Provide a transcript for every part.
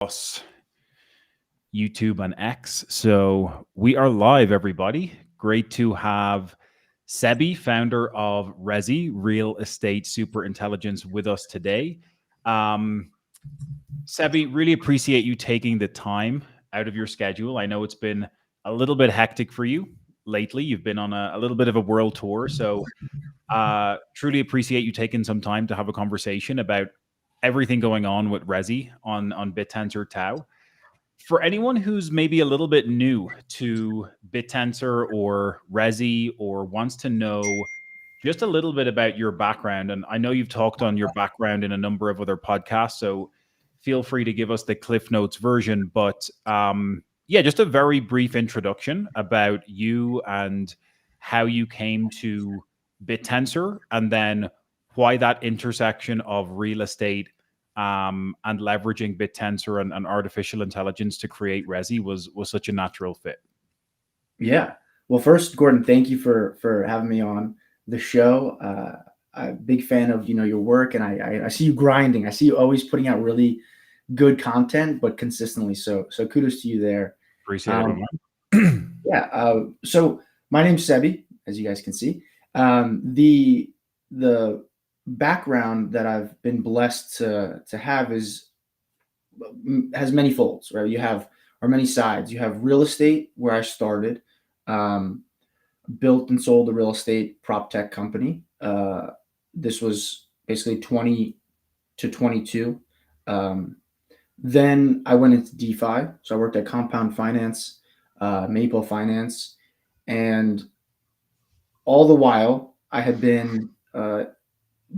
across YouTube and X. So we are live, everybody. Great to have Seby, founder of Resi, Real Estate Super Intelligence, with us today. Seby, really appreciate you taking the time out of your schedule. I know it's been a little bit hectic for you lately. You've been on a little bit of a world tour. So truly appreciate you taking some time to have a conversation about everything going on with Resi on Bittensor TAO. For anyone who's maybe a little bit new to Bittensor or Resi or wants to know just a little bit about your background, and I know you've talked on your background in a number of other podcasts, so feel free to give us the Cliff Notes version. But yeah, just a very brief introduction about you and how you came to Bittensor, and then why that intersection of real estate and leveraging Bittensor and artificial intelligence to create Resi was such a natural fit. Yeah. Well, first, Gordon, thank you for having me on the show. I'm a big fan of your work, and I see you grinding. I see you always putting out really good content, but consistently. So kudos to you there. Appreciate it. Yeah. So my name's Seby, as you guys can see. The background that I've been blessed to have has many folds, right? You have or many sides. You have real estate, where I started, built and sold a real estate prop tech company. This was basically 20 to 22. Then I went into DeFi. So I worked at Compound Finance, Maple Finance, and all the while I had been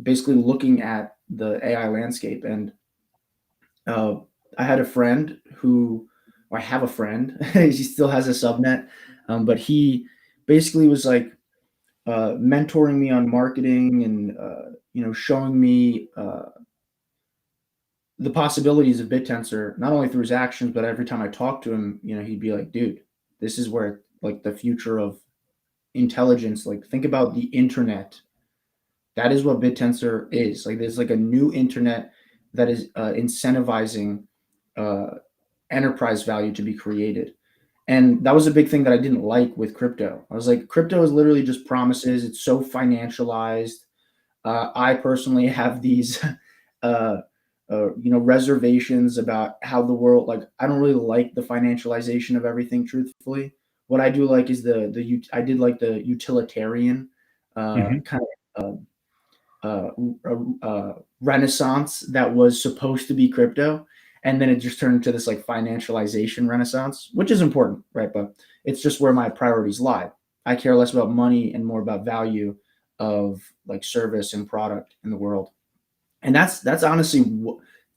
basically looking at the AI landscape. And I had a friend or I have a friend, he still has a subnet, but he basically was like mentoring me on marketing and showing me the possibilities of Bittensor, not only through his actions, but every time I talked to him, he'd be like, dude, this is where like the future of intelligence, like think about the internet. That is what Bittensor is. Like there's like a new internet that is incentivizing enterprise value to be created. And that was a big thing that I didn't like with crypto. I was like, crypto is literally just promises. It's so financialized. I personally have these, reservations about how the world. Like, I don't really like the financialization of everything. Truthfully, what I do like is I did like the utilitarian kind of renaissance that was supposed to be crypto, and then it just turned into this like financialization renaissance, which is important, right? But it's just where my priorities lie. I care less about money and more about value of like service and product in the world. And that's honestly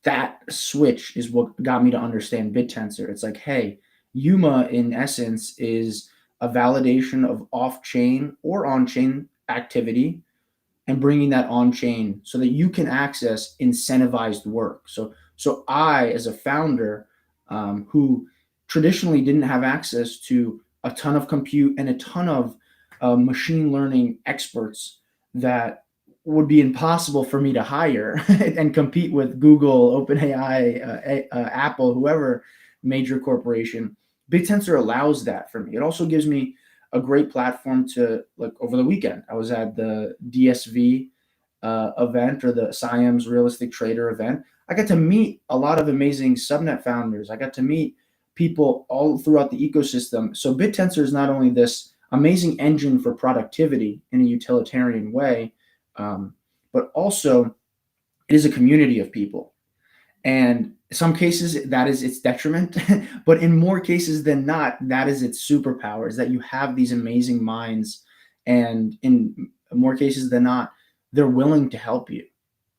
that switch is what got me to understand Bittensor. It's like, hey, Yuma in essence is a validation of off-chain or on-chain activity, and bringing that on chain so that you can access incentivized work. So I, as a founder, who traditionally didn't have access to a ton of compute and a ton of machine learning experts that would be impossible for me to hire and compete with Google, OpenAI, Apple, whoever major corporation. Bittensor allows that for me. It also gives me a great platform to, like, over the weekend, I was at the DSV event, or the Siams Realistic Trader event. I got to meet a lot of amazing subnet founders. I got to meet people all throughout the ecosystem. So Bittensor is not only this amazing engine for productivity in a utilitarian way, but also it is a community of people. And in some cases that is its detriment, but in more cases than not, that is its superpower, is that you have these amazing minds, and in more cases than not, they're willing to help you,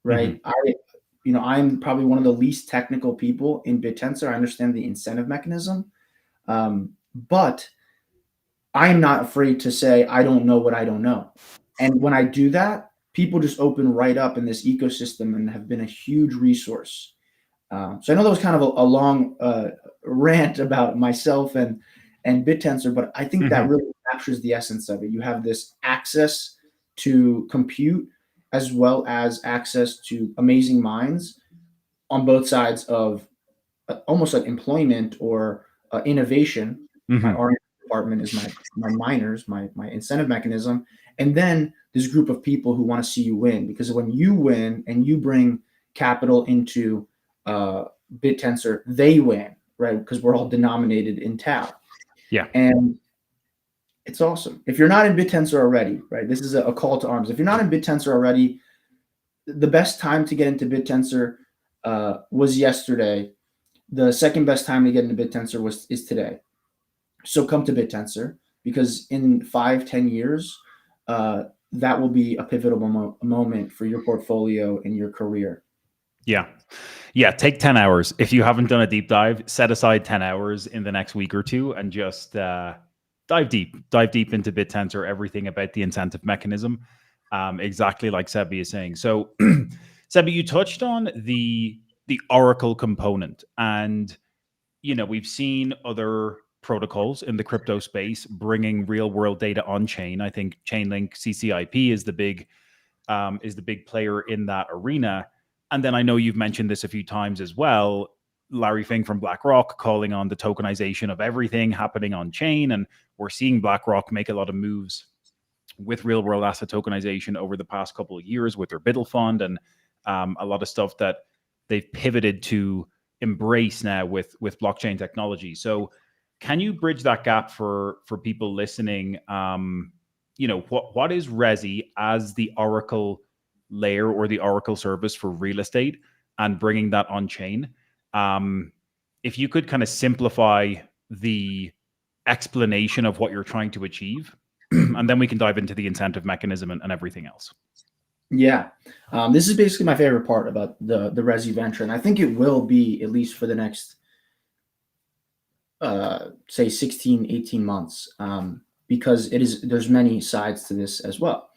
right? I'm probably one of the least technical people in Bittensor. I understand the incentive mechanism, but I'm not afraid to say I don't know what I don't know. And when I do that, people just open right up in this ecosystem and have been a huge resource. So I know that was kind of a long rant about myself and Bittensor, but I think that really captures the essence of it. You have this access to compute as well as access to amazing minds on both sides of almost like employment or innovation. My Hmm. R department is my miners, my incentive mechanism, and then this group of people who want to see you win. Because when you win and you bring capital into Bittensor, they win, right? Because we're all denominated in TAO, Yeah. and it's awesome. If you're not in Bittensor already, right? This is a call to arms. If you're not in Bittensor already, the best time to get into Bittensor was yesterday. The second best time to get into Bittensor is today. So come to Bittensor, because in 5-10 years, that will be a pivotal moment for your portfolio and your career. Yeah. Yeah. Take 10 hours. If you haven't done a deep dive, set aside 10 hours in the next week or two and just dive deep into Bittensor, everything about the incentive mechanism. Exactly like Seby is saying. So, Seby, you touched on the Oracle component, and we've seen other protocols in the crypto space bringing real world data on chain. I think Chainlink CCIP is the big player in that arena. And then I know you've mentioned this a few times as well. Larry Fink from BlackRock calling on the tokenization of everything happening on chain. And we're seeing BlackRock make a lot of moves with real world asset tokenization over the past couple of years with their Biddle fund and a lot of stuff that they've pivoted to embrace now with blockchain technology. So can you bridge that gap for people listening? What is Resi as the Oracle layer or the Oracle service for real estate and bringing that on chain? If you could kind of simplify the explanation of what you're trying to achieve, and then we can dive into the incentive mechanism and everything else. Yeah. This is basically my favorite part about the Resi venture. And I think it will be, at least for the next, say 16, 18 months, because there's many sides to this as well.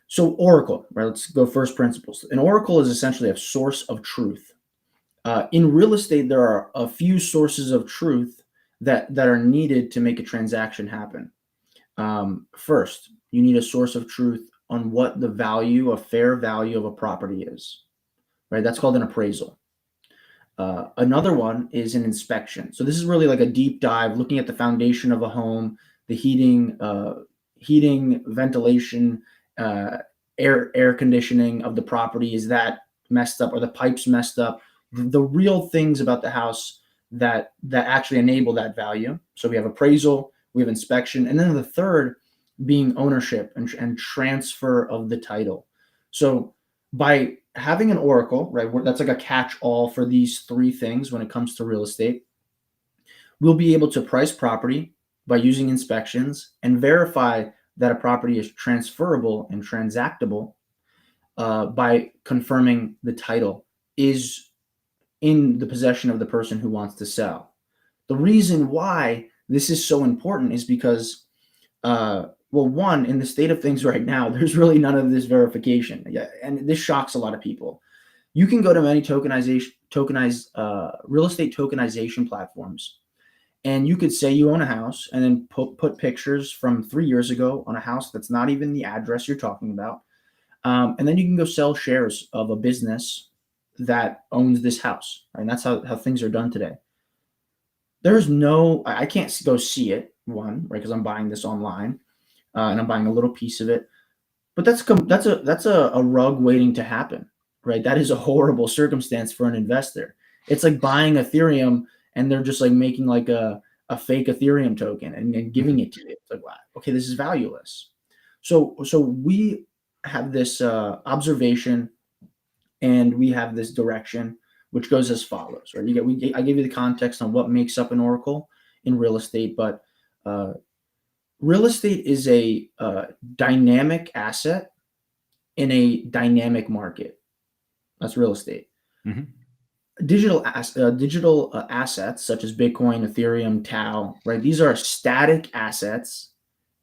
So Oracle, right? Let's go first principles. An Oracle is essentially a source of truth. In real estate, there are a few sources of truth that are needed to make a transaction happen. First, you need a source of truth on what the value, a fair value of a property is, right? That's called an appraisal. Another one is an inspection. So this is really like a deep dive, looking at the foundation of a home, the heating, ventilation, air conditioning of the property. Is that messed up? Are the pipes messed up? The real things about the house that actually enable that value. So we have appraisal, we have inspection, and then the third being ownership and transfer of the title. So by having an Oracle, right, that's like a catch-all for these three things when it comes to real estate, we'll be able to price property by using inspections and verify that a property is transferable and transactable by confirming the title is in the possession of the person who wants to sell. The reason why this is so important is because, well, one, in the state of things right now, there's really none of this verification. Yeah, and this shocks a lot of people. You can go to many tokenized real estate tokenization platforms, and you could say you own a house and then put pictures from 3 years ago on a house that's not even the address you're talking about. And then you can go sell shares of a business that owns this house. Right? And that's how things are done today. I can't go see it, one, right? Because I'm buying this online and I'm buying a little piece of it. But that's a rug waiting to happen, right? That is a horrible circumstance for an investor. It's like buying Ethereum and they're just like making like a fake Ethereum token and giving it to you. It's like, wow, okay, this is valueless. So we have this observation and we have this direction, which goes as follows, right? I gave you the context on what makes up an Oracle in real estate, but real estate is a dynamic asset in a dynamic market. That's real estate. Mm-hmm. Digital assets such as Bitcoin, Ethereum, TAO, right? These are static assets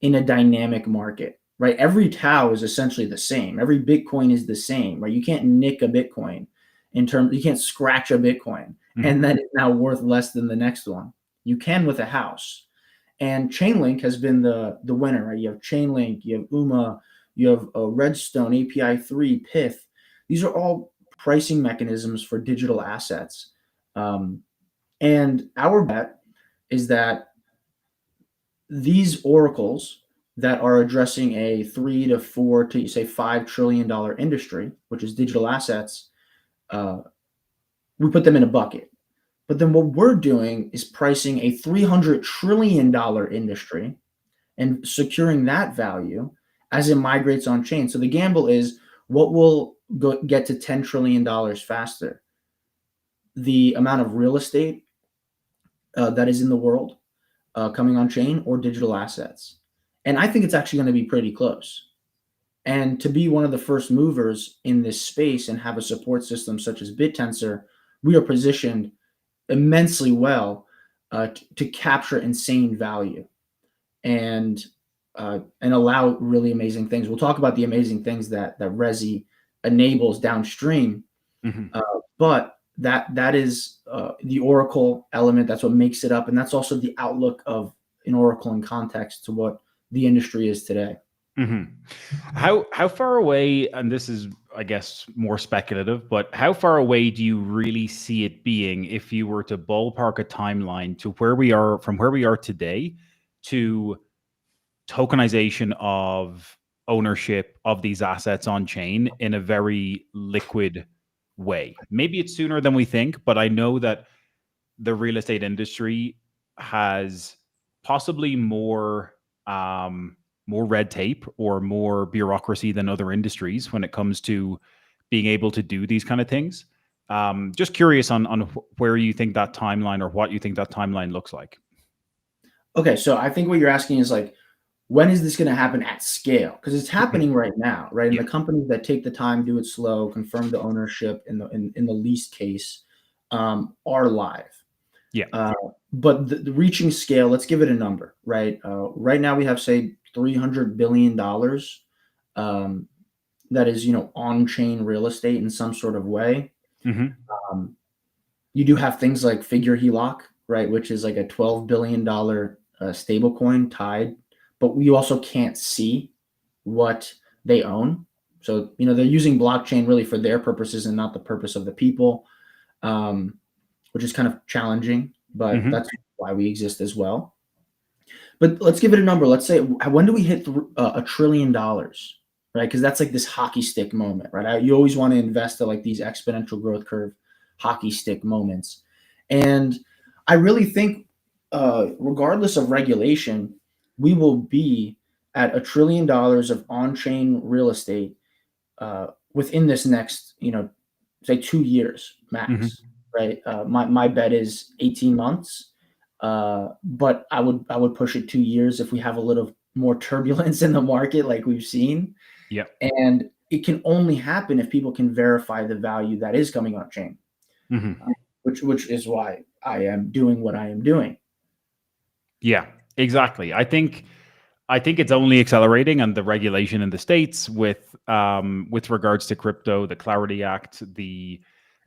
in a dynamic market, right? Every TAO is essentially the same. Every Bitcoin is the same, right? You can't nick a Bitcoin you can't scratch a Bitcoin and then it's now worth less than the next one. You can with a house. And Chainlink has been the winner, right? You have Chainlink, you have UMA, you have Redstone, API 3, Pyth. These are all pricing mechanisms for digital assets. And our bet is that these oracles that are addressing a 3 to 4 to say $5 trillion industry, which is digital assets, we put them in a bucket. But then what we're doing is pricing a $300 trillion industry and securing that value as it migrates on chain. So the gamble is what will get to $10 trillion faster? The amount of real estate that is in the world coming on chain or digital assets. And I think it's actually going to be pretty close. And to be one of the first movers in this space and have a support system such as Bittensor, we are positioned immensely well to capture insane value and allow really amazing things. We'll talk about the amazing things that Resi enables downstream, but that is the Oracle element. That's what makes it up, and that's also the outlook of an Oracle in context to what the industry is today. How far away, and this is, I guess, more speculative, but how far away do you really see it being if you were to ballpark a timeline to where we are, from where we are today to tokenization of ownership of these assets on chain in a very liquid way? Maybe it's sooner than we think, but I know that the real estate industry has possibly more more red tape or more bureaucracy than other industries when it comes to being able to do these kind of things. Just curious on where you think that timeline, or what you think that timeline looks like. Okay, so I think what you're asking is like, when is this going to happen at scale? Because it's happening right now, right? And Yeah. the companies that take the time, do it slow, confirm the ownership in the lease case are live. Yeah. But the reaching scale, let's give it a number, right? Right now we have, say, $300 billion that is, on-chain real estate in some sort of way. You do have things like Figure HELOC, right, which is like a $12 billion stable coin tied, but you also can't see what they own. So, they're using blockchain really for their purposes and not the purpose of the people, which is kind of challenging, but that's why we exist as well. But let's give it a number. Let's say, when do we hit $1 trillion, right? Because that's like this hockey stick moment, right? You always want to invest at like these exponential growth curve hockey stick moments. And I really think, regardless of regulation, we will be at $1 trillion of on-chain real estate within this next, say 2 years max, right? My bet is 18 months, but I would push it 2 years if we have a little more turbulence in the market like we've seen. Yeah. And it can only happen if people can verify the value that is coming on chain, which is why I am doing what I am doing. Yeah, exactly. I think it's only accelerating, and the regulation in the States with regards to crypto, the Clarity Act, the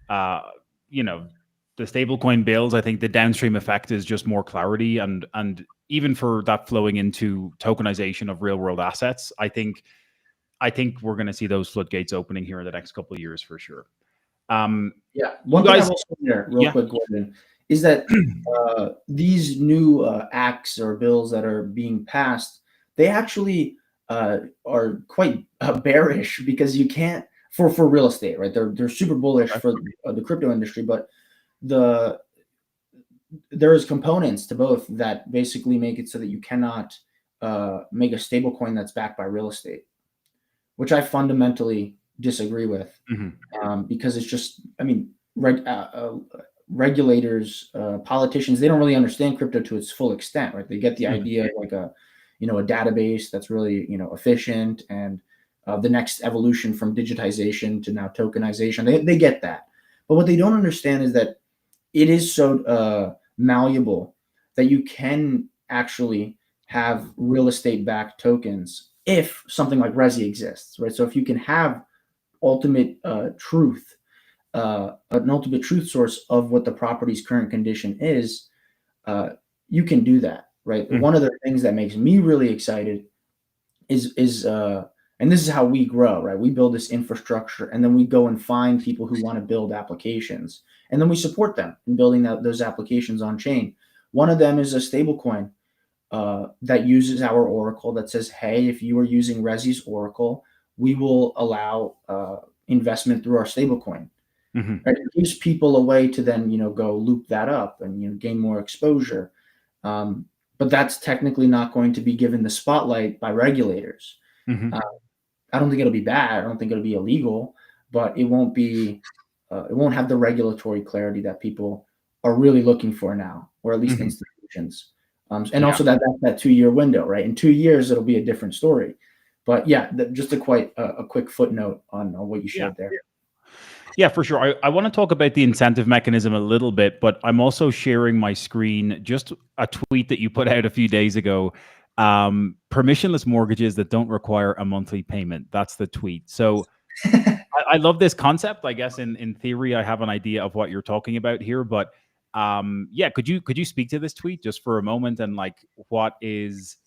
the stablecoin bills. I think the downstream effect is just more clarity, and even for that flowing into tokenization of real world assets, I think we're going to see those floodgates opening here in the next couple of years for sure. Yeah, one thing I will say there, real quick, Gordon, is that these new acts or bills that are being passed, they actually are quite bearish, because you can't for real estate, right? They're super bullish for the crypto industry, but there is components to both that basically make it so that you cannot make a stable coin that's backed by real estate, which I fundamentally disagree with, because it's just, regulators, politicians, they don't really understand crypto to its full extent, right? They get the idea of like a database that's really, efficient, and the next evolution from digitization to now tokenization. They get that. But what they don't understand is that it is so malleable that you can actually have real estate backed tokens if something like Resi exists, right? So if you can have ultimate truth, an ultimate truth source of what the property's current condition is, you can do that, right? One of the things that makes me really excited is And this is how we grow, right? We build this infrastructure, and then we go and find people who want to build applications, and then we support them in building those applications on chain. One of them is a stablecoin that uses our Oracle that says, hey, if you are using Resi's Oracle, we will allow investment through our stablecoin. Hmm. Right? It gives people a way to then, go loop that up and, gain more exposure. But that's technically not going to be given the spotlight by regulators. Hmm. I don't think it'll be bad. I don't think it'll be illegal, but it won't be. It won't have the regulatory clarity that people are really looking for now, or at least Hmm. institutions. And Yeah. also that 2-year window, right? In 2 years, it'll be a different story. But yeah, just a quick footnote on what you Yeah. shared there. Yeah, for sure. I want to talk about the incentive mechanism a little bit, but I'm also sharing my screen, just a tweet that you put out a few days ago. Permissionless mortgages that don't require a monthly payment. That's the tweet. So I love this concept. I guess in theory, I have an idea of what you're talking about here, but yeah, could you speak to this tweet just for a moment, and like what is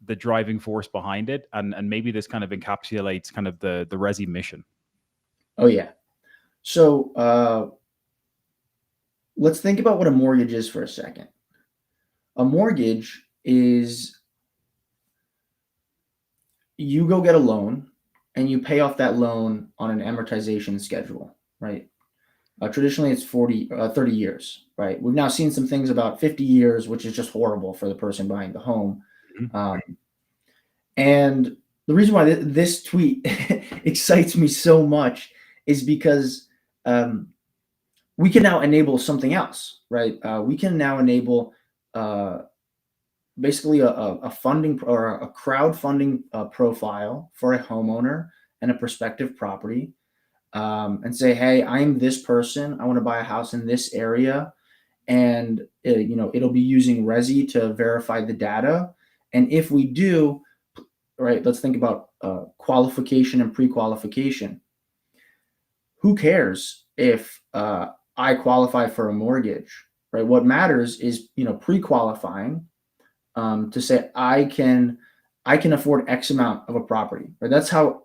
the driving force behind it, and maybe this kind of encapsulates kind of the Resi mission. Oh yeah. So let's think about what a mortgage is for a second. A mortgage is you go get a loan and you pay off that loan on an amortization schedule, right? Traditionally, it's 30 years, right? We've now seen some things about 50 years, which is just horrible for the person buying the home. Mhm. And the reason why this tweet excites me so much is because we can now enable something else, right? We can now enable basically a funding or a crowdfunding profile for a homeowner and a prospective property, and say, hey, I'm this person. I want to buy a house in this area, and it'll be using Resi to verify the data. And if we do, right, let's think about qualification and pre-qualification. Who cares if I qualify for a mortgage, right? What matters is pre-qualifying to say I can afford X amount of a property, right? That's how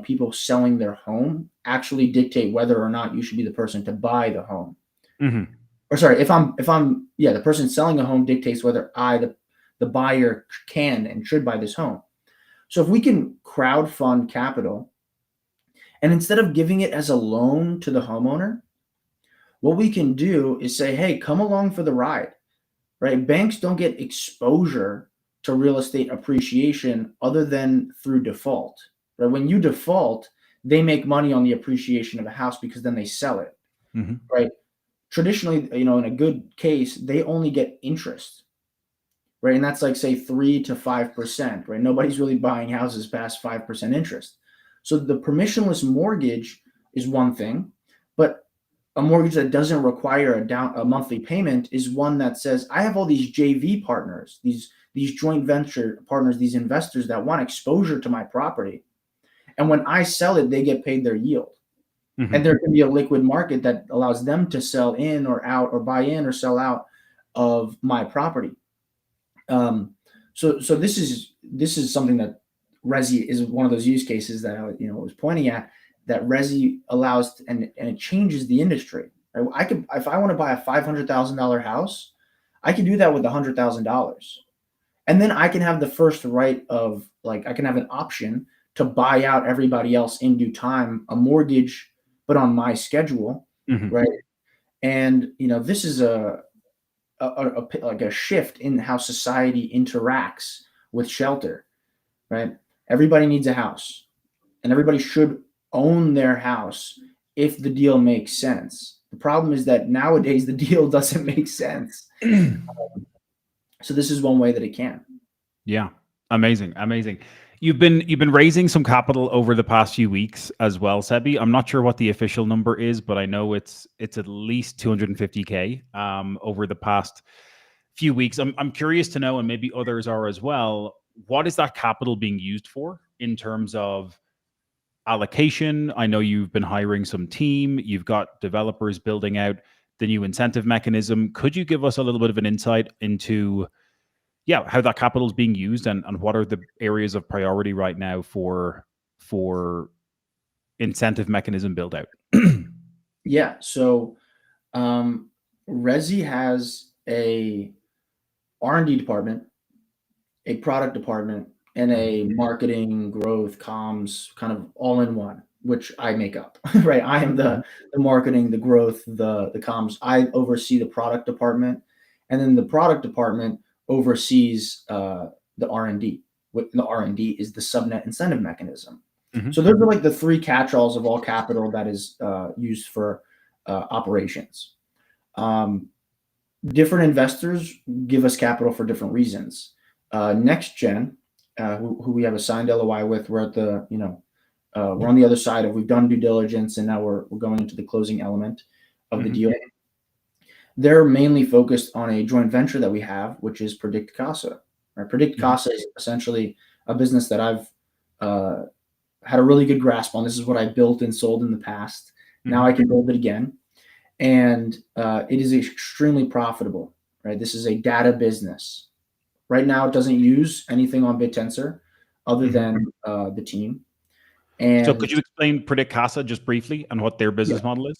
people selling their home actually dictate whether or not you should be the person to buy the home. Mhm. Or sorry, if I'm the person selling a home dictates whether the buyer can and should buy this home. So if we can crowd fund capital, and instead of giving it as a loan to the homeowner, what we can do is say, hey, come along for the ride, right? Banks don't get exposure to real estate appreciation other than through default, right? When you default, they make money on the appreciation of a house because then they sell it, Mhm. right? Traditionally, in a good case, they only get interest, right? And that's like, say, 3 to 5%, right? Nobody's really buying houses past 5% interest. So the permissionless mortgage is one thing, but a mortgage that doesn't require a monthly payment is one that says, I have all these JV partners, these joint venture partners, these investors that want exposure to my property. And when I sell it, they get paid their yield. And Mhm. there can be a liquid market that allows them to sell in or out, or buy in or sell out of my property. So this is something that Resi is one of those use cases that I was pointing at, that Resi allows, and it changes the industry. Right? I could, if I want to buy a $500,000 house, I can do that with $100,000, and then I can have the first right of, like, I can have an option to buy out everybody else in due time, a mortgage, but on my schedule, Mhm. right? And this is like a shift in how society interacts with shelter, right? Everybody needs a house, and everybody should own their house if the deal makes sense. The problem is that nowadays the deal doesn't make sense. So this is one way that it can. Yeah. Amazing. Amazing. You've been raising some capital over the past few weeks as well, Sebi. I'm not sure what the official number is, but I know it's at least 250K over the past few weeks. I'm curious to know, and maybe others are as well, what is that capital being used for in terms of allocation? I know you've been hiring some team, you've got developers building out the new incentive mechanism. Could you give us a little bit of an insight into, yeah, how that capital is being used, and what are the areas of priority right now for for incentive mechanism build out? Yeah. So Resi has a R&D department, a product department, and a marketing, growth, comms, kind of all in one, which I make up. Right. I am the marketing, the growth, the comms. I oversee the product department, and then the product department oversees the R&D. What the R&D is the subnet incentive mechanism. So those are like the three catch-alls of all capital that is used for operations. Different investors give us capital for different reasons. Next Gen, who we have a signed LOI with, we're at the we're on the other side of, we've done due diligence, and now we're going into the closing element of the deal. They're mainly focused on a joint venture that we have, which is Predict Casa. Right? Predict Casa is essentially a business that I've had a really good grasp on. This is what I built and sold in the past. Now I can build it again. And it is extremely profitable, right? This is a data business. Right now, it doesn't use anything on Bittensor other than the team. And so could you explain Predict Casa just briefly and what their business model is?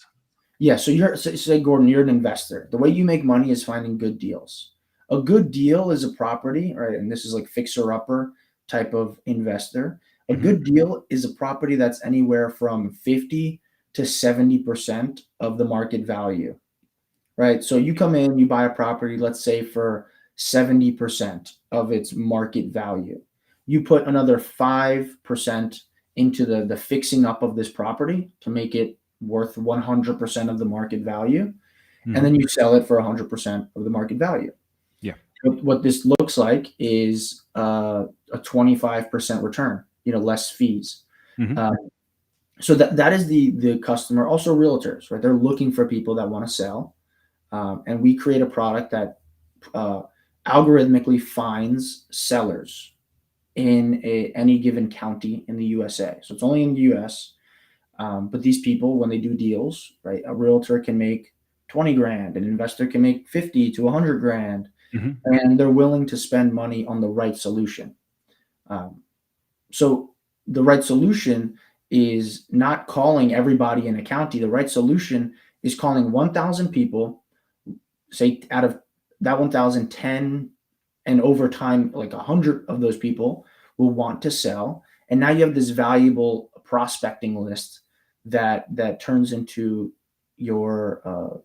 Yeah. So say, Gordon, you're an investor. The way you make money is finding good deals. A good deal is a property, right? And this is like fixer-upper type of investor. A good deal is a property that's anywhere from 50 to 70% of the market value, right? So you come in, you buy a property, let's say for 70% of its market value. You put another 5% into the fixing up of this property to make it worth 100% of the market value. And then you sell it for 100% of the market value. Yeah. What this looks like is a 25% return, less fees. So that is the customer. Also realtors, right? They're looking for people that want to sell. And we create a product that algorithmically finds sellers in any given county in the USA. So it's only in the US. But these people, when they do deals, right, a realtor can make 20 grand, an investor can make 50 to 100 grand, and they're willing to spend money on the right solution. So the right solution is not calling everybody in a county. The right solution is calling 1,000 people, say out of that 1,010, and over time, like 100 of those people will want to sell. And now you have this valuable prospecting list that turns into the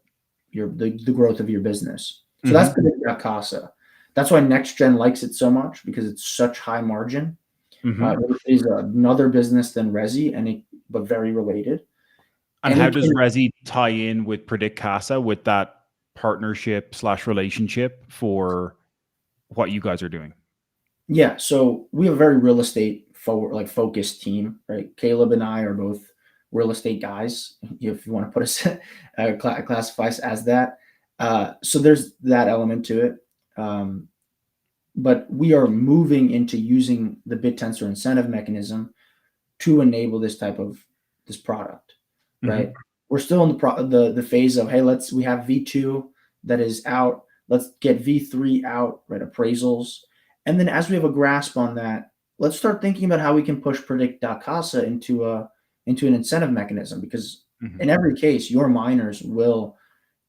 growth of your business. So that's Predict Casa. That's why Next Gen likes it so much, because it's such high margin. It is another business than Resi, but very related. And how does Resi tie in with Predict Casa with that partnership/relationship for what you guys are doing? Yeah, so we have a very real estate focused team, right? Caleb and I are both real estate guys, if you want to put us classify us as that. So there's that element to it. But we are moving into using the Bittensor incentive mechanism to enable this type of this product, right? We're still in the phase of, hey, we have V2 that is out. Let's get V3 out, right? Appraisals. And then as we have a grasp on that, let's start thinking about how we can push Predict Casa into an incentive mechanism, because in every case, your miners will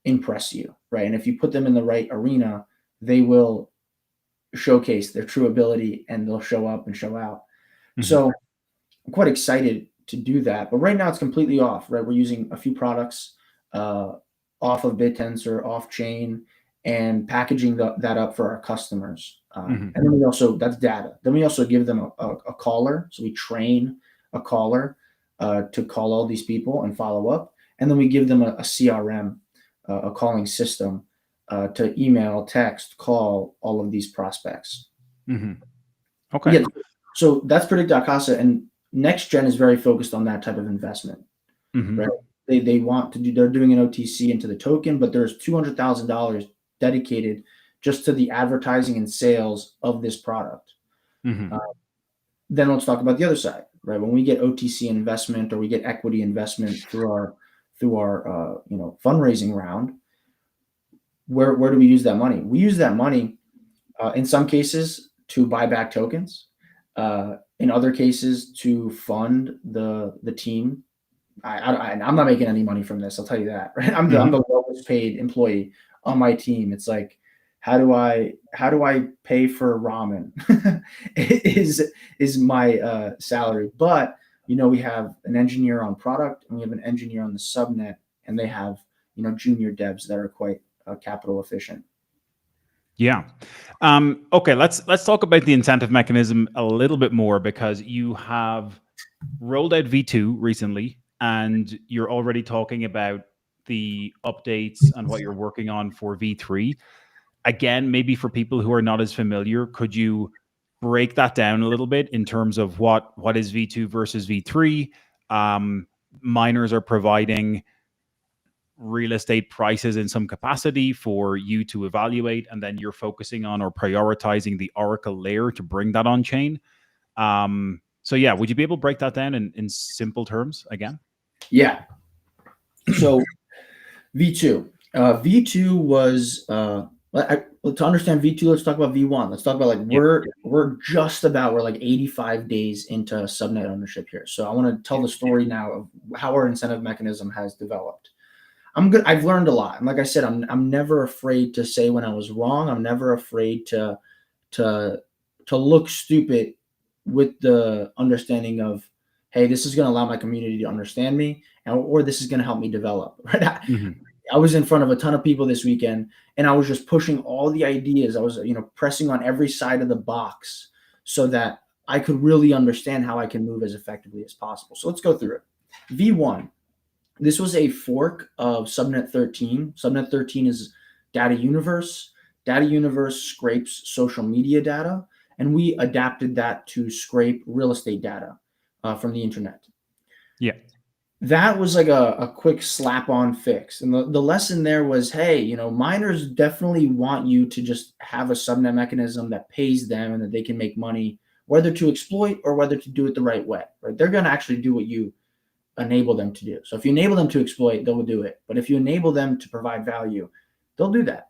impress you, right? And if you put them in the right arena, they will showcase their true ability, and they'll show up and show out. So I'm quite excited to do that. But right now it's completely off, right? We're using a few products off of Bittensor, off chain, and packaging that up for our customers. And then that's data. Then we also give them a caller. So we train a caller to call all these people and follow up. And then we give them a CRM, a calling system, to email, text, call all of these prospects. Okay. Yeah, so that's Predict Casa, and Next Gen is very focused on that type of investment. Right? They want to do. They're doing an OTC into the token, but there's $200,000 dedicated just to the advertising and sales of this product. Then let's talk about the other side, right? When we get OTC investment or we get equity investment through our fundraising round, where do we use that money? We use that money in some cases to buy back tokens. in other cases to fund the team. I'm not making any money from this. I'll tell you that, right? I'm the lowest paid employee on my team. It's like, how do I pay for ramen? is my salary. But we have an engineer on product and we have an engineer on the subnet, and they have junior devs that are quite capital efficient. Yeah. Okay. Let's talk about the incentive mechanism a little bit more, because you have rolled out V2 recently, and you're already talking about the updates and what you're working on for V3. Again, maybe for people who are not as familiar, could you break that down a little bit in terms of what is V2 versus V3? Miners are providing real estate prices in some capacity for you to evaluate, and then you're focusing on or prioritizing the Oracle layer to bring that on chain. So yeah, would you be able to break that down in simple terms again? Yeah. So V2. V2 was to understand V2, let's talk about V1. Let's talk about we're like 85 days into subnet ownership here. So I want to tell the story now of how our incentive mechanism has developed. I've learned a lot. And like I said, I'm never afraid to say when I was wrong. I'm never afraid to look stupid with the understanding of, hey, this is going to allow my community to understand me, or this is going to help me develop. Right? I was in front of a ton of people this weekend, and I was just pushing all the ideas. I was, pressing on every side of the box so that I could really understand how I can move as effectively as possible. So let's go through it. V1. This was a fork of Subnet 13. Subnet 13 is Data Universe. Data Universe scrapes social media data, and we adapted that to scrape real estate data from the internet. Yeah. That was like a quick slap-on fix. And the lesson there was, hey, miners definitely want you to just have a subnet mechanism that pays them and that they can make money, whether to exploit or whether to do it the right way, right? They're going to actually do what you enable them to do. So if you enable them to exploit, they'll do it. But if you enable them to provide value, they'll do that.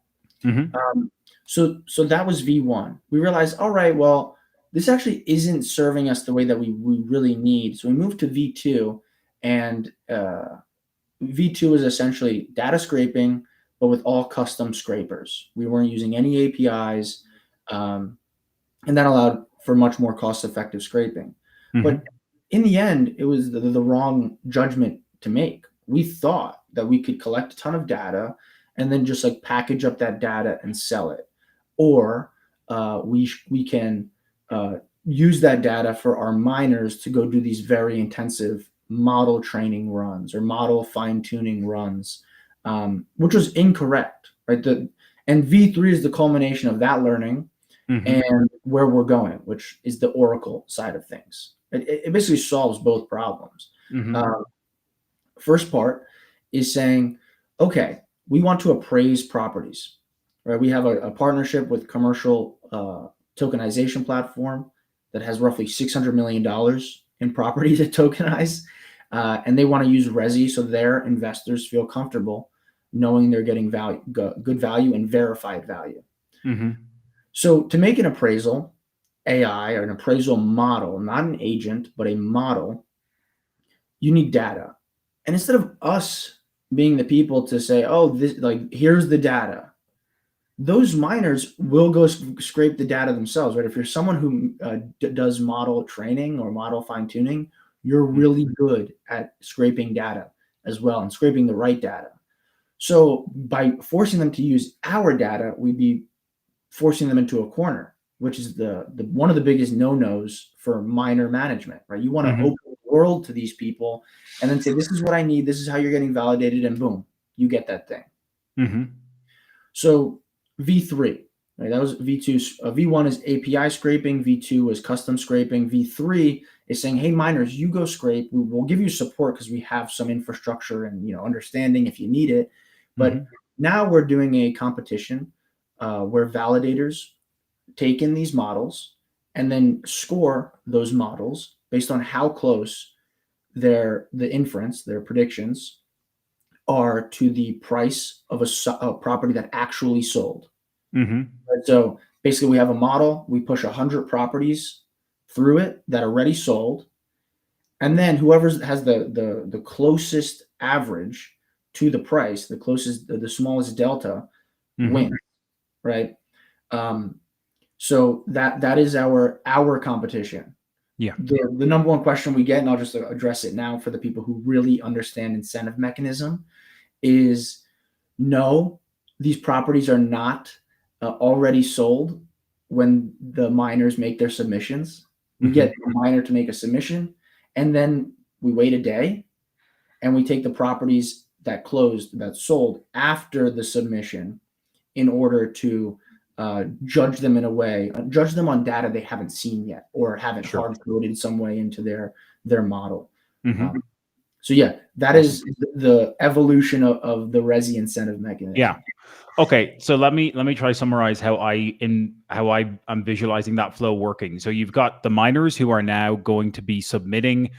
So that was V1. We realized, all right, well, this actually isn't serving us the way that we really need. So we moved to V2, and V2 is essentially data scraping, but with all custom scrapers. We weren't using any APIs, and that allowed for much more cost-effective scraping. But in the end, it was the wrong judgment to make. We thought that we could collect a ton of data and then just package up that data and sell it. Or we can use that data for our miners to go do these very intensive model training runs or model fine-tuning runs, which was incorrect, right? And V3 is the culmination of that learning and where we're going, which is the Oracle side of things. It basically solves both problems. First part is saying, okay, we want to appraise properties, right? We have a partnership with commercial tokenization platform that has roughly $600 million in property to tokenize. And they want to use Resi so their investors feel comfortable knowing they're getting value, good value and verified value. So to make an appraisal AI or an appraisal model, not an agent, but a model, you need data. And instead of us being the people to say, oh, this, here's the data, those miners will go scrape the data themselves, right? If you're someone who does model training or model fine tuning, you're really good at scraping data as well and scraping the right data. So by forcing them to use our data, we'd be forcing them into a corner, which is the one of the biggest no-nos for miner management, right? You want to open the world to these people and then say, this is what I need, this is how you're getting validated, and boom, you get that thing. So V3, right? That was V2. V1 is API scraping, V2 is custom scraping, V3 is saying, hey, miners, you go scrape. We'll give you support because we have some infrastructure and understanding if you need it. But now we're doing a competition where validators take in these models and then score those models based on how close the inference, their predictions are to the price of a property that actually sold. Right? So basically we have a model, we push 100 properties through it that already sold, and then whoever has the closest average to the price, the smallest delta, wins, right? So that is our competition. Yeah. The number one question we get, and I'll just address it now for the people who really understand incentive mechanism, is no, these properties are not already sold when the miners make their submissions. We get the miner to make a submission, and then we wait a day, and we take the properties that sold after the submission in order to judge them on data they haven't seen yet or haven't hard coded some way into their model. So yeah, that is the evolution of the Resi incentive mechanism. Yeah. Okay. So let me try to summarize how I'm visualizing that flow working. So you've got the miners who are now going to be submitting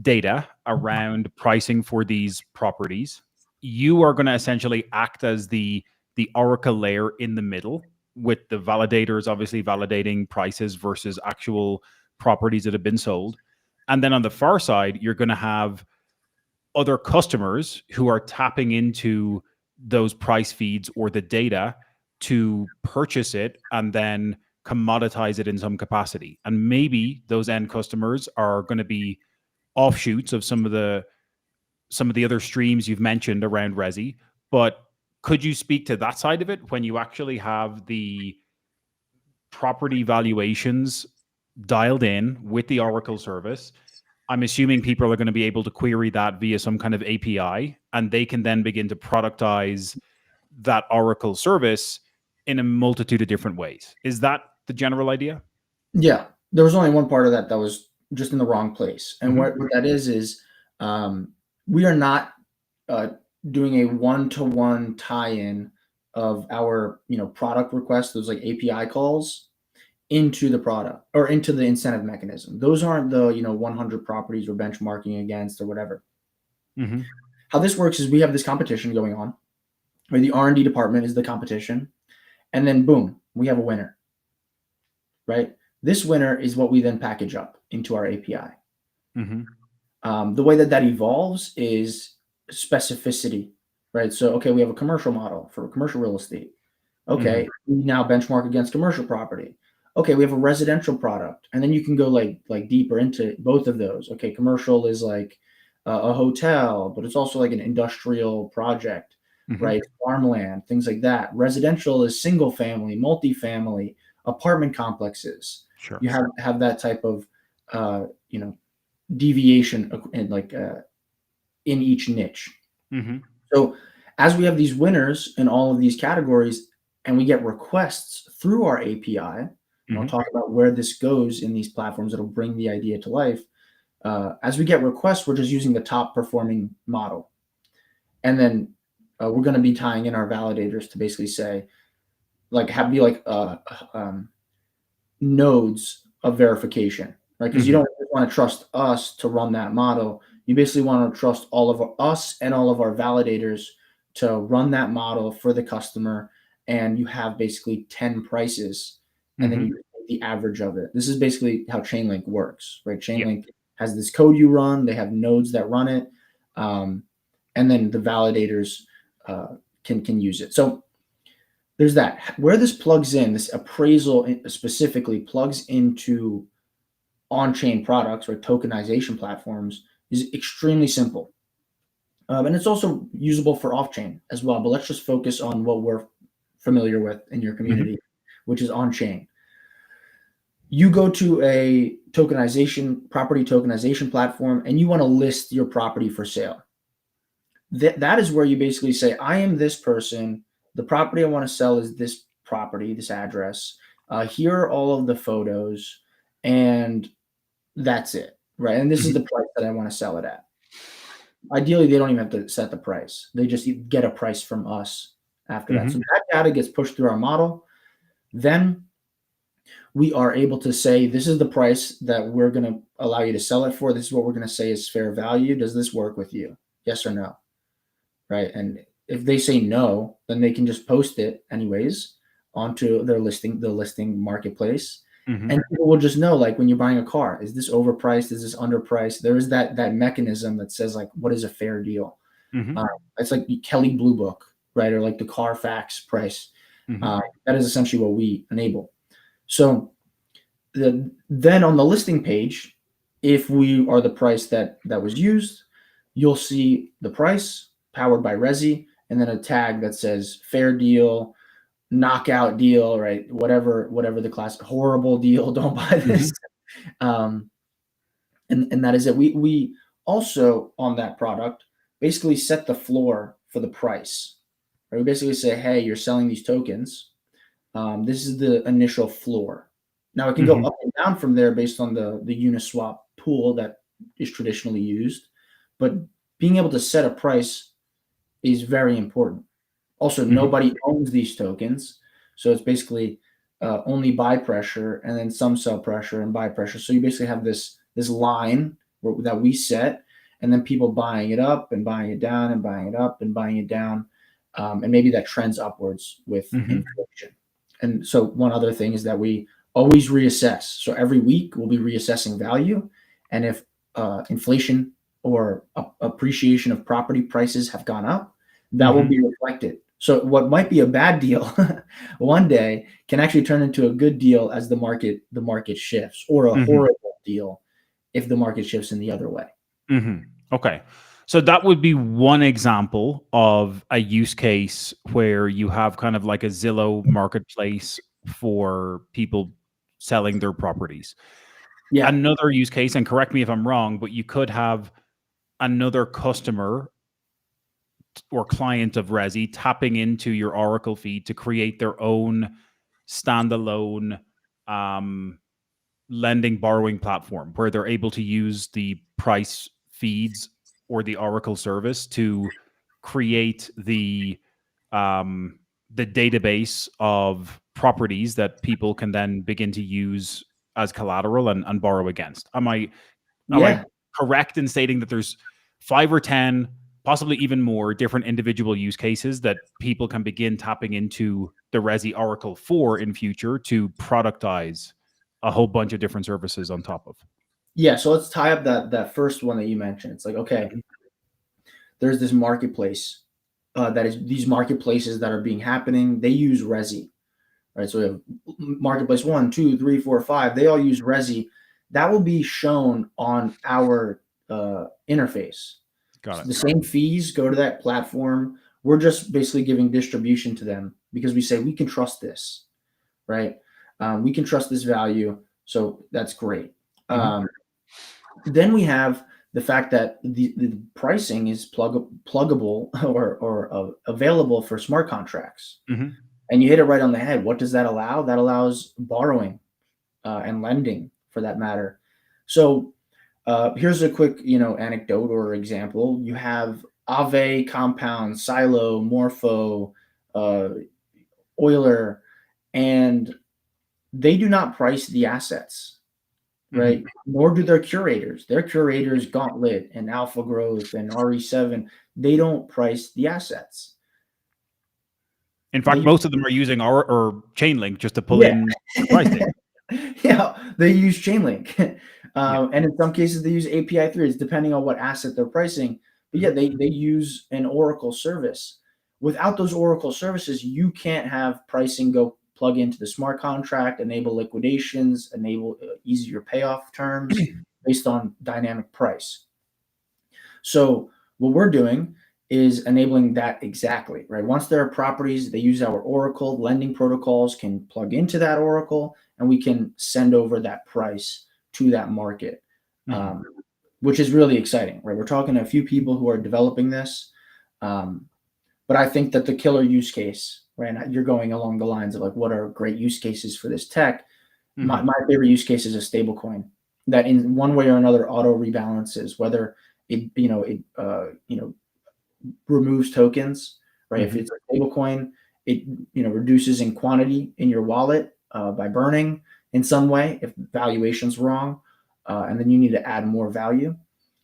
data around pricing for these properties. You are going to essentially act as the oracle layer in the middle, with the validators obviously validating prices versus actual properties that have been sold. And then on the far side, you're going to have other customers who are tapping into those price feeds or the data to purchase it and then commoditize it in some capacity. And maybe those end customers are going to be offshoots of some of the other streams you've mentioned around Resi. But could you speak to that side of it when you actually have the property valuations dialed in with the Oracle service? I'm assuming people are going to be able to query that via some kind of API, and they can then begin to productize that Oracle service in a multitude of different ways. Is that the general idea? Yeah, there was only one part of that was just in the wrong place. And what that is we are not doing a one-to-one tie-in of our product requests, those like API calls, into the product or into the incentive mechanism. Those aren't the 100 properties we're benchmarking against or whatever. How this works is we have this competition going on, where the R&D department is the competition, and then boom, we have a winner, right? This winner is what we then package up into our API. The way that evolves is specificity, right? So, okay, we have a commercial model for commercial real estate. Okay, we now benchmark against commercial property. Okay, we have a residential product, and then you can go like deeper into both of those. Okay, commercial is like a hotel, but it's also like an industrial project, right? Farmland, things like that. Residential is single family, multifamily, apartment complexes. Sure. You have that type of deviation in in each niche. So as we have these winners in all of these categories, and we get requests through our API, and I'll talk about where this goes in these platforms that'll bring the idea to life. As we get requests, we're just using the top performing model. And then we're going to be tying in our validators to basically say, nodes of verification, right? Because you don't want to trust us to run that model. You basically want to trust all of us and all of our validators to run that model for the customer. And you have basically 10 prices, and then you take the average of it. This is basically how Chainlink works, right? Chainlink has this code you run. They have nodes that run it. And then the validators can use it. So there's that. Where this plugs in, this appraisal specifically plugs into on-chain products or tokenization platforms, is extremely simple. And it's also usable for off-chain as well. But let's just focus on what we're familiar with in your community, which is on-chain. You go to a property tokenization platform, and you want to list your property for sale. That is where you basically say, I am this person. The property I want to sell is this property, this address. Here are all of the photos, and that's it, right? And this is the price that I want to sell it at. Ideally, they don't even have to set the price. They just get a price from us after that. So that data gets pushed through our model. Then we are able to say, this is the price that we're going to allow you to sell it for. This is what we're going to say is fair value. Does this work with you? Yes or no? Right? And if they say no, then they can just post it anyways onto the listing marketplace. Mhm. And people will just know, like when you're buying a car, is this overpriced? Is this underpriced? There is that mechanism that says like, what is a fair deal? Mhm. It's like the Kelly Blue Book, right? Or like the Carfax price. Mhm. That is essentially what we enable. So then on the listing page, if we are the price that was used, you'll see the price powered by Resi, and then a tag that says fair deal, knockout deal, right? Whatever the class, horrible deal, don't buy this. Mhm. Um, and that is it. We also on that product basically set the floor for the price. Right? We basically say, hey, you're selling these tokens. This is the initial floor. Now it can go Mhm. up and down from there based on the Uniswap pool that is traditionally used, but being able to set a price is very important. Also, Mhm. nobody owns these tokens, so it's basically only buy pressure and then some sell pressure and buy pressure. So you basically have this line that we set, and then people buying it up and buying it down and buying it up and buying it down, and maybe that trends upwards with Mhm. inflation. And so one other thing is that we always reassess. So every week we'll be reassessing value, and if inflation or appreciation of property prices have gone up, that will Mhm. be reflected. So what might be a bad deal one day can actually turn into a good deal as the market shifts, or a Mhm. horrible deal if the market shifts in the other way. Mhm. Okay. So that would be one example of a use case where you have kind of like a Zillow marketplace for people selling their properties. Yeah. Another use case, and correct me if I'm wrong, but you could have another customer or client of Resi tapping into your Oracle feed to create their own standalone um, lending borrowing platform where they're able to use the price feeds or the Oracle service to create the database of properties that people can then begin to use as collateral and borrow against. Am I Yeah. correct in stating that there's 5 or 10, possibly even more different individual use cases that people can begin tapping into the Resi Oracle for in future to productize a whole bunch of different services on top of? Yeah. So let's tie up that first one that you mentioned. It's like, okay, Mhm. there's this marketplace that is these marketplaces that are being happening. They use Resi, right? So we have marketplace 1, 2, 3, 4, 5. They all use Resi. That will be shown on our interface. Got So it. the same fees go to that platform. We're just basically giving distribution to them because we say we can trust this, right? We can trust this value, so that's great. Mhm. Um, then we have the fact that the pricing is pluggable or available for smart contracts. Mhm. And you hit it right on the head. What does that allow? That allows borrowing and lending, for that matter. So here's a quick, anecdote or example. You have Aave, Compound, Silo, Morpho, uh, Euler, and they do not price the assets, Mhm. right? Nor do their curators. Their curators, Gauntlet and Alpha Growth and RE7, they don't price the assets. In fact, They most of them are using our or Chainlink just to pull Yeah. in the price data. Yeah, they use Chainlink. Yeah. And in some cases, they use API 3s, depending on what asset they're pricing. But yeah, Mhm. they use an Oracle service. Without those Oracle services, you can't have pricing go plug into the smart contract, enable liquidations, enable easier payoff terms based on dynamic price. So what we're doing is enabling that exactly, right? Once there are properties, they use our Oracle lending protocols, can plug into that Oracle, and we can send over that price to that market, Mhm. um, which is really exciting, right? We're talking to a few people who are developing this, um, but I think that the killer use case, right? And you're going along the lines of like, what are great use cases for this tech? My, Mhm. my favorite use case is a stablecoin that in one way or another auto rebalances, whether it removes tokens, right? If Mhm. it's a stablecoin, it reduces in quantity in your wallet by burning in some way if valuation's wrong, and then you need to add more value,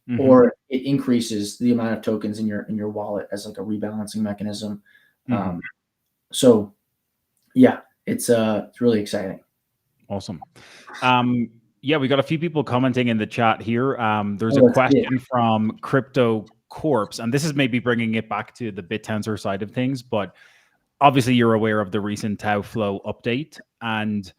Mhm. or it increases the amount of tokens in your wallet as like a rebalancing mechanism. Mhm. Um, so yeah, it's really exciting. Awesome. Yeah, we got a few people commenting in the chat here. There's Oh, a that's it. question from Crypto Corpse, and this is maybe bringing it back to the Bittensor side of things, but obviously you're aware of the recent TAO flow update, and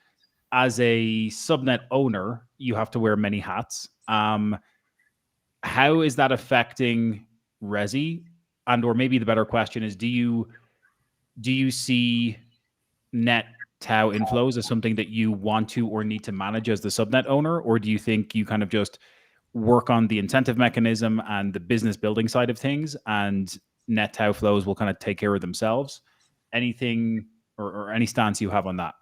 as a subnet owner, you have to wear many hats. How is that affecting Resi? And or maybe the better question is, do you see net TAO inflows as something that you want to or need to manage as the subnet owner, or do you think you kind of just work on the incentive mechanism and the business building side of things, and net TAO flows will kind of take care of themselves? Anything or any stance you have on that?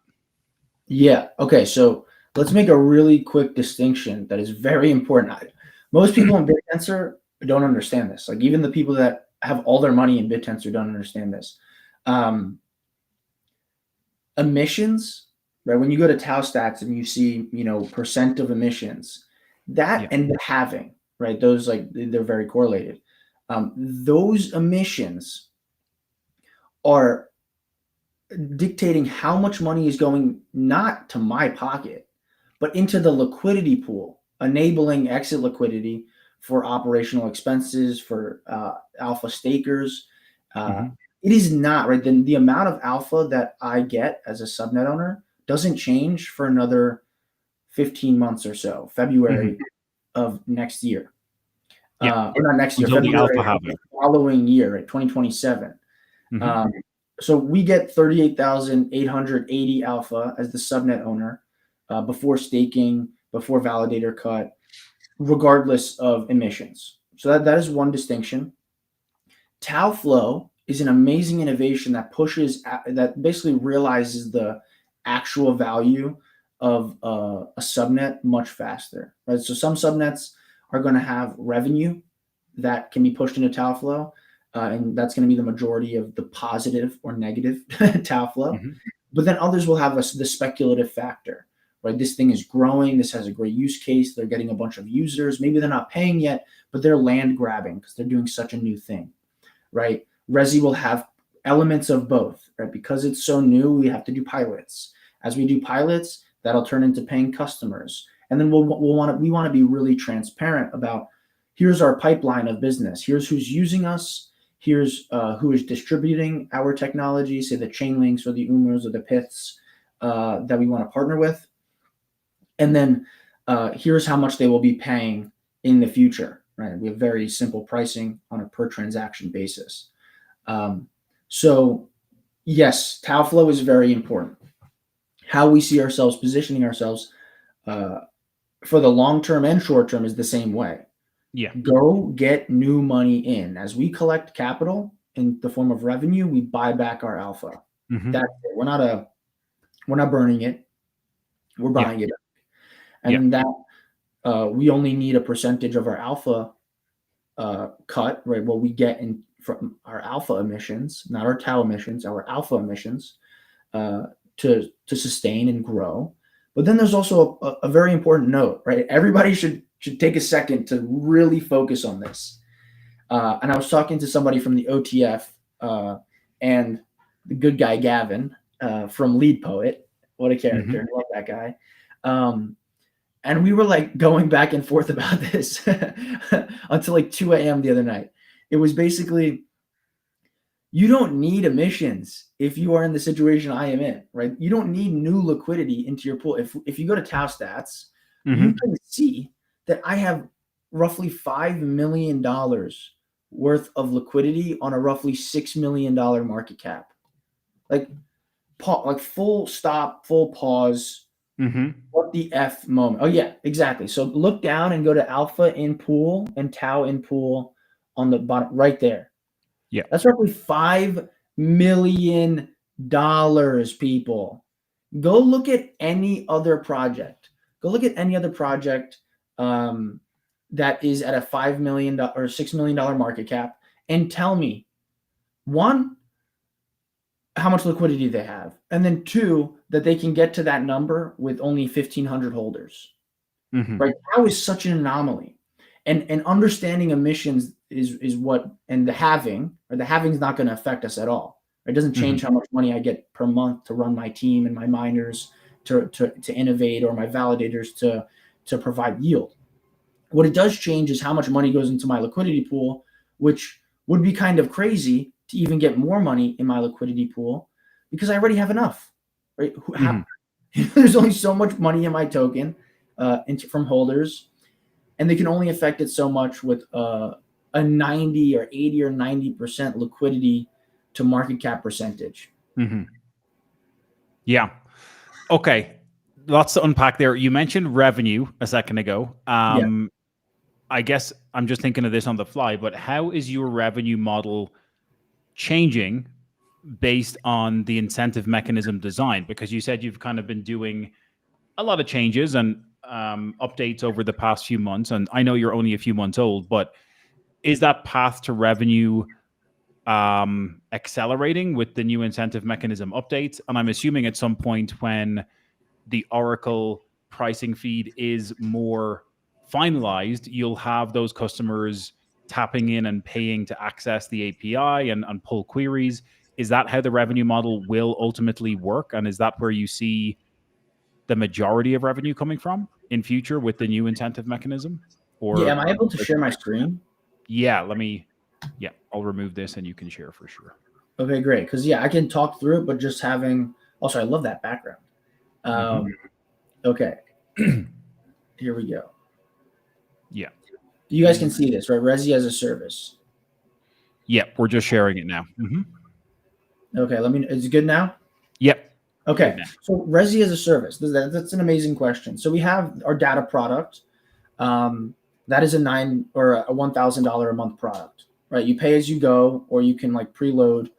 Yeah. Okay. So let's make a really quick distinction that is very important. Most people in Bittensor don't understand this. Like even the people that have all their money in Bittensor don't understand this. Emissions, right? When you go to TAO stats and you see, percent of emissions, that and the halving, right? Those they're very correlated. Those emissions are dictating how much money is going not to my pocket, but into the liquidity pool, enabling exit liquidity for operational expenses, for alpha stakers. It is not, right? Then the amount of alpha that I get as a subnet owner doesn't change for another 15 months or so, February of next year. Or not next year, Until the February alpha of the halving. following year, right? 2027. So we get 38,880 alpha as the subnet owner before staking, before validator cut, regardless of emissions. So that is one distinction. TAO flow is an amazing innovation that that basically realizes the actual value of a subnet much faster, right? So some subnets are going to have revenue that can be pushed into TAO flow, and that's going to be the majority of the positive or negative TAO flow. But then others will have the speculative factor, right? This thing is growing. This has a great use case. They're getting a bunch of users. Maybe they're not paying yet, but they're land grabbing because they're doing such a new thing, right? Resi will have elements of both, right? Because it's so new, we have to do pilots. As we do pilots, that'll turn into paying customers. And then we want to be really transparent about, here's our pipeline of business. Here's who's using us. Here's who is distributing our technology, say the Chainlinks or the Umers or the Piths that we want to partner with. And then here's how much they will be paying in the future, right? We have very simple pricing on a per transaction basis. So yes, TAO flow is very important. How we see ourselves positioning ourselves for the long term and short term is the same way. Go get new money in. As we collect capital in the form of revenue, we buy back our alpha. That's it. We're not burning it. We're buying it. And that we only need a percentage of our alpha cut, right? What we get in from our alpha emissions, not our TAO emissions, our alpha emissions, to sustain and grow. But then there's also a very important note, right? Everybody should take a second to really focus on this. And I was talking to somebody from the OTF and the good guy Gavin from Lead Poet. What a character! I love that guy. And we were going back and forth about this until 2 a.m. the other night. It was basically, you don't need emissions if you are in the situation I am in, right? You don't need new liquidity into your pool. If you go to TAO stats, you can see that I have roughly $5 million worth of liquidity on a roughly $6 million market cap. Full stop, full pause. What the F moment? Oh yeah, exactly. So look down and go to alpha in pool and TAO in pool on the bottom right there. That's roughly $5 million, people. Go look at any other project. Go look at any other project that is at a $5 million or $6 million market cap and tell me, one, how much liquidity they have, and then two, that they can get to that number with only 1,500 holders. Right? TAO is such an anomaly, and understanding emissions is what, and the halving is not going to affect us at all. It doesn't change how much money I get per month to run my team and my miners to innovate, or my validators to provide yield. What it does change is how much money goes into my liquidity pool, which would be kind of crazy to even get more money in my liquidity pool because I already have enough, right? There's only so much money in my token from holders, and they can only affect it so much with a 90 or 80 or 90% liquidity to market cap percentage. Yeah. Okay. Lots to unpack there. You mentioned revenue a second ago. I guess I'm just thinking of this on the fly, but how is your revenue model changing based on the incentive mechanism design? Because you said you've kind of been doing a lot of changes and updates over the past few months. And I know you're only a few months old, but is that path to revenue accelerating with the new incentive mechanism updates? And I'm assuming at some point when the Oracle pricing feed is more finalized, you'll have those customers tapping in and paying to access the API and pull queries. Is that how the revenue model will ultimately work? And is that where you see the majority of revenue coming from in future with the new incentive mechanism? Or am I able to share my screen? Yeah, I'll remove this and you can share for sure. Okay, great. Because I can talk through it, but just having also, I love that background. Okay, here we go. Yeah, you guys can see this, right? Resi as a service. Yeah, we're just sharing it now. Okay, is it good now? Yep. Okay, so Resi as a service. That's an amazing question. So we have our data product. That is a $9 or a $1,000 a month product, right? You pay as you go, or you can like preload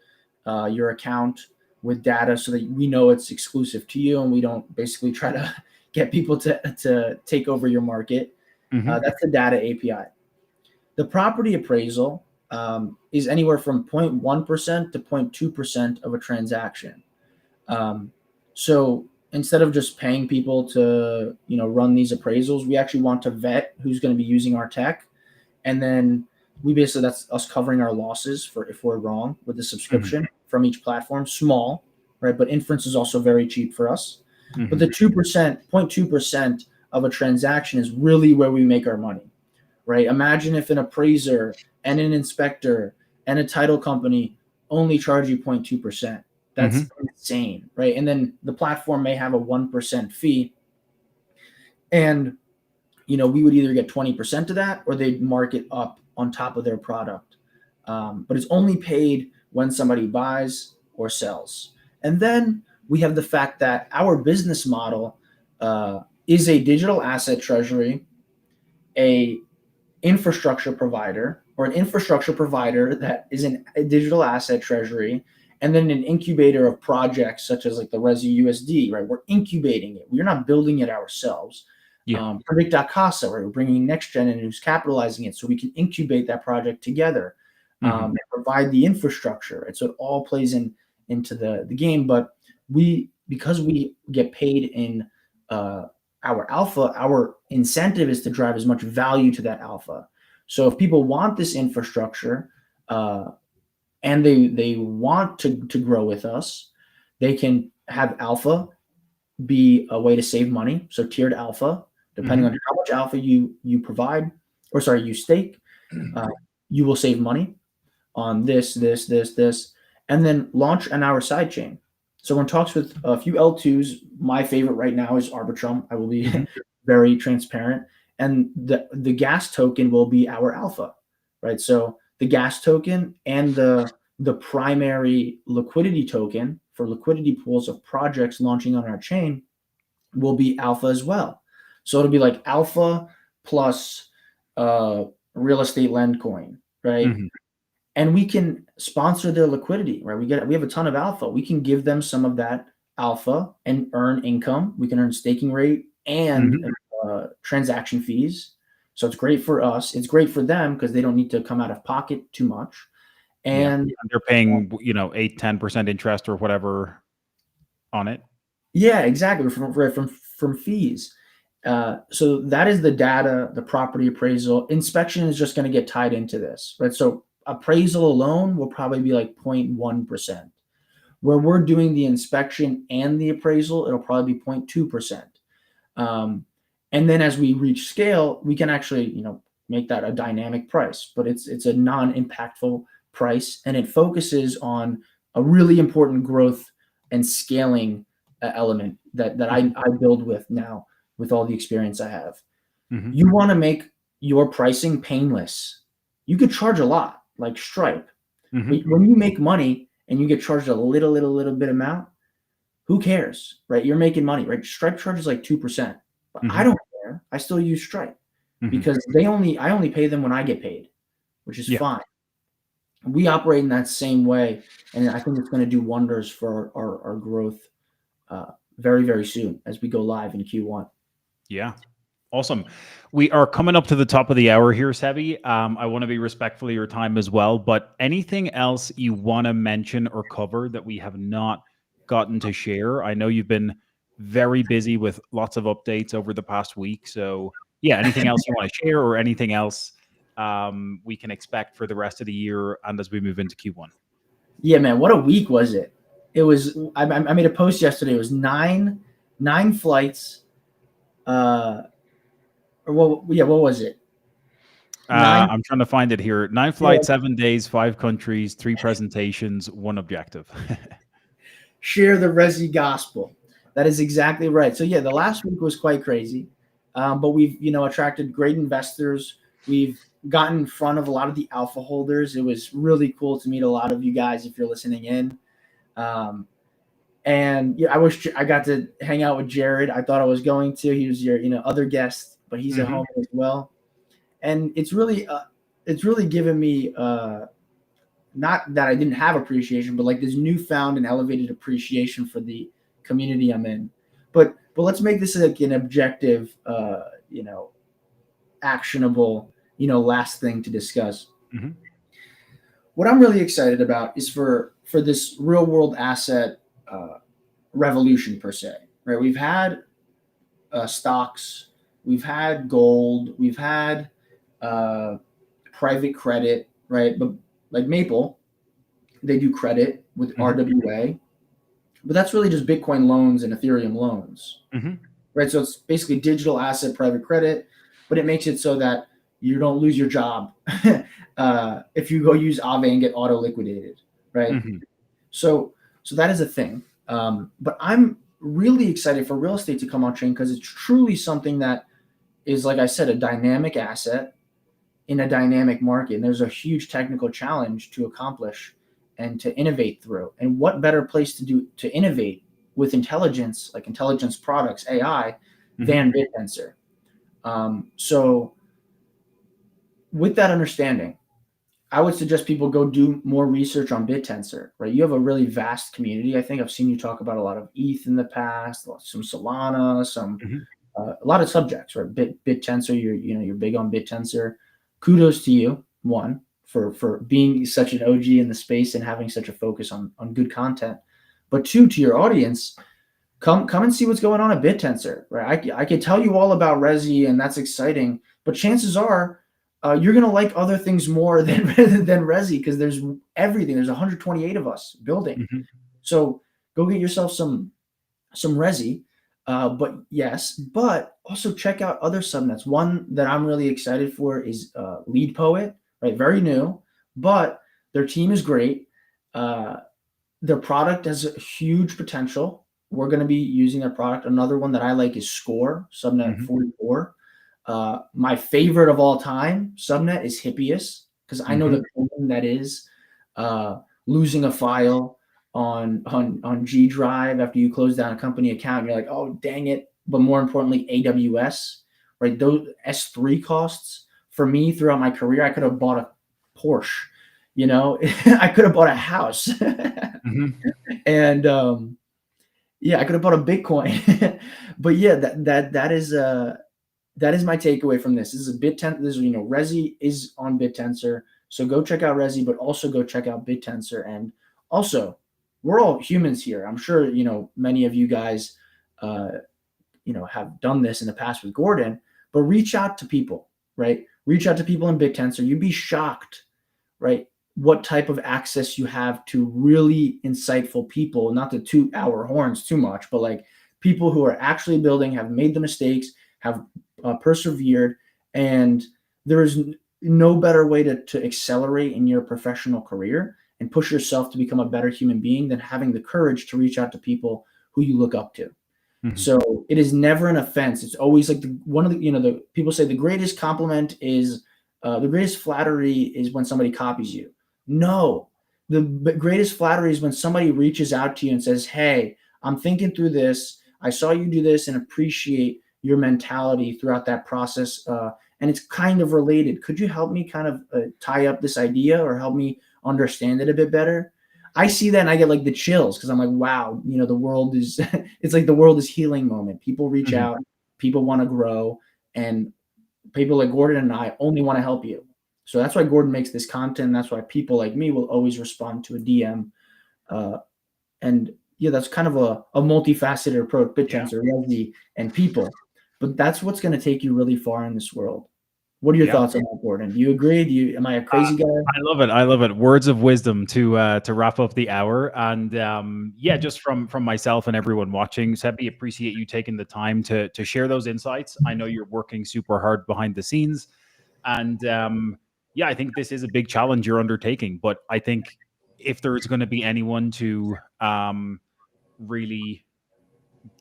your account with data so that we know it's exclusive to you, and we don't basically try to get people to take over your market. That's the data API. The property appraisal is anywhere from 0.1% to 0.2% of a transaction. So instead of just paying people to run these appraisals, we actually want to vet who's going to be using our tech, and then that's us covering our losses for if we're wrong with the subscription from each platform. Small, right? But inference is also very cheap for us. But the 0.2% of a transaction is really where we make our money, right? Imagine if an appraiser and an inspector and a title company only charge you 0.2%. That's insane, right? And then the platform may have a 1% fee, and we would either get 20% of that, or they'd mark it up on top of their product. But it's only paid when somebody buys or sells. And then we have the fact that our business model is a digital asset treasury, a infrastructure provider, or an infrastructure provider that is a digital asset treasury, and then an incubator of projects such as like the Resi USD, right? We're incubating it. We're not building it ourselves. Predictive, right? We're bringing next gen in who's capitalizing it so we can incubate that project together and provide the infrastructure. Right? So it all plays into the game. But because we get paid in our alpha, our incentive is to drive as much value to that alpha. So if people want this infrastructure and they want to grow with us, they can have alpha be a way to save money. So tiered alpha, depending on how much alpha you provide, you stake, you will save money on this, and then launch an our sidechain. So we're in talks with a few L2s. My favorite right now is Arbitrum. I will be very transparent. And the gas token will be our alpha, right? So the gas token and the primary liquidity token for liquidity pools of projects launching on our chain will be alpha as well. So it'll be like alpha plus real estate lend coin, right? And we can sponsor their liquidity, right? We have a ton of alpha. We can give them some of that alpha and earn income. We can earn staking rate and transaction fees. So it's great for us. It's great for them because they don't need to come out of pocket too much. And they're paying 8-10% interest or whatever on it. Yeah, exactly. From fees. So that is the data, the property appraisal. Inspection is just going to get tied into this, right? So appraisal alone will probably be like 0.1%. Where we're doing the inspection and the appraisal, it'll probably be 0.2%. And then as we reach scale, we can actually, make that a dynamic price, but it's a non-impactful price, and it focuses on a really important growth and scaling element that I build with now with all the experience I have. You want to make your pricing painless. You could charge a lot, like Stripe. But when you make money and you get charged a little bit amount, who cares, right? You're making money, right? Stripe charges like 2%, but I don't care. I still use Stripe because I only pay them when I get paid, which is fine. We operate in that same way, and I think it's going to do wonders for our growth very, very soon as we go live in Q1. Yeah. Awesome. We are coming up to the top of the hour here, Seby. I want to be respectful of your time as well, but anything else you want to mention or cover that we have not gotten to share? I know you've been very busy with lots of updates over the past week. So yeah, anything else you want to share or anything else we can expect for the rest of the year and as we move into Q1? Yeah, man, what a week was it? It was, I made a post yesterday. It was nine flights. What was it? I'm trying to find it here. 9 flights, 7 days, 5 countries, 3 presentations, 1 objective. Share the Resi gospel. That is exactly right. So yeah, the last week was quite crazy, but we've attracted great investors. We've gotten in front of a lot of the alpha holders. It was really cool to meet a lot of you guys if you're listening in. And yeah, I wish I got to hang out with Jared. I thought I was going to. He was your other guest, but he's at home as well. And it's really given me not that I didn't have appreciation, but like this newfound and elevated appreciation for the community I'm in. But let's make this like an objective, actionable, last thing to discuss. What I'm really excited about is for this real world asset revolution per se, right? We've had stocks, we've had gold, we've had private credit, right? But like Maple, they do credit with RWA, but that's really just Bitcoin loans and Ethereum loans, right? So it's basically digital asset private credit, but it makes it so that you don't lose your job if you go use Aave and get auto liquidated, right? So that is a thing. But I'm really excited for real estate to come on chain because it's truly something that is, like I said, a dynamic asset in a dynamic market. And there's a huge technical challenge to accomplish and to innovate through. And what better place to innovate with intelligence, like intelligence products, AI, than Bittensor? So with that understanding, I would suggest people go do more research on Bittensor, right? You have a really vast community. I think I've seen you talk about a lot of ETH in the past, some Solana, a lot of subjects, right? Bittensor, you're big on Bittensor. Kudos to you, one, for being such an OG in the space and having such a focus on good content. But two, to your audience, come and see what's going on at Bittensor, right? I could tell you all about Resi, and that's exciting, but chances are you're going to like other things more than Resi because there's everything. There's 128 of us building. So go get yourself some Resi. But also check out other subnets. One that I'm really excited for is Lead Poet, right? Very new, but their team is great. Their product has a huge potential. We're going to be using their product. Another one that I like is Score, subnet 44. My favorite of all time subnet is Hippias because I know the pain that is losing a file on G Drive after you close down a company account. You're like, oh, dang it. But more importantly, AWS, right? Those S3 costs for me throughout my career, I could have bought a Porsche, I could have bought a house and I could have bought a Bitcoin. But yeah, that is my takeaway from this. This is a Resi is on Bittensor. So go check out Resi, but also go check out Bittensor. And also, we're all humans here. I'm sure, many of you guys, have done this in the past with Gordon, but reach out to people, right? Reach out to people in Bittensor. You'd be shocked, right? what type of access you have to really insightful people, not to toot our horns too much, but like people who are actually building, have made the mistakes, have persevered, and there is no better way to accelerate in your professional career and push yourself to become a better human being than having the courage to reach out to people who you look up to. Mhm. So it is never an offense. It's always like one of the, the people say the greatest compliment is the greatest flattery is when somebody copies you. No, the greatest flattery is when somebody reaches out to you and says, "Hey, I'm thinking through this. I saw you do this and appreciate your mentality throughout that process. And it's kind of related. Could you help me kind of tie up this idea or help me understand it a bit better?" I see that and I get like the chills because I'm like, wow, the world is, it's like the world is healing moment. People reach Mhm. out, people want to grow, and people like Gordon and I only want to help you. So that's why Gordon makes this content. That's why people like me will always respond to a DM. Uh, and yeah, that's kind of a multifaceted approach, Yeah. Bittensor, Resi, and people. But that's what's going to take you really far in this world. What are your Yeah. thoughts on that, Gordon? Do you agree? Am I a crazy guy? I love it. I love it. Words of wisdom to wrap up the hour. And yeah, just from myself and everyone watching, Seby, appreciate you taking the time to share those insights. I know you're working super hard behind the scenes, and yeah, I think this is a big challenge you're undertaking. But I think if there's going to be anyone to really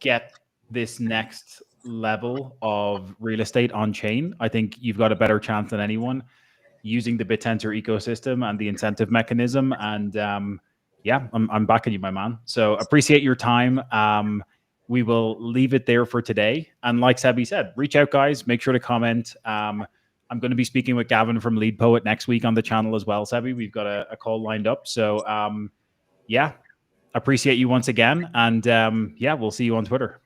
get this next level of real estate on chain, I think you've got a better chance than anyone using the Bittensor ecosystem and the incentive mechanism. And yeah, I'm backing you, my man. So appreciate your time. We will leave it there for today. And like Seby said, reach out, guys. Make sure to comment. I'm going to be speaking with Gavin from Lead Poet next week on the channel as well, Seby. We've got a call lined up. So yeah, appreciate you once again. And yeah, we'll see you on Twitter.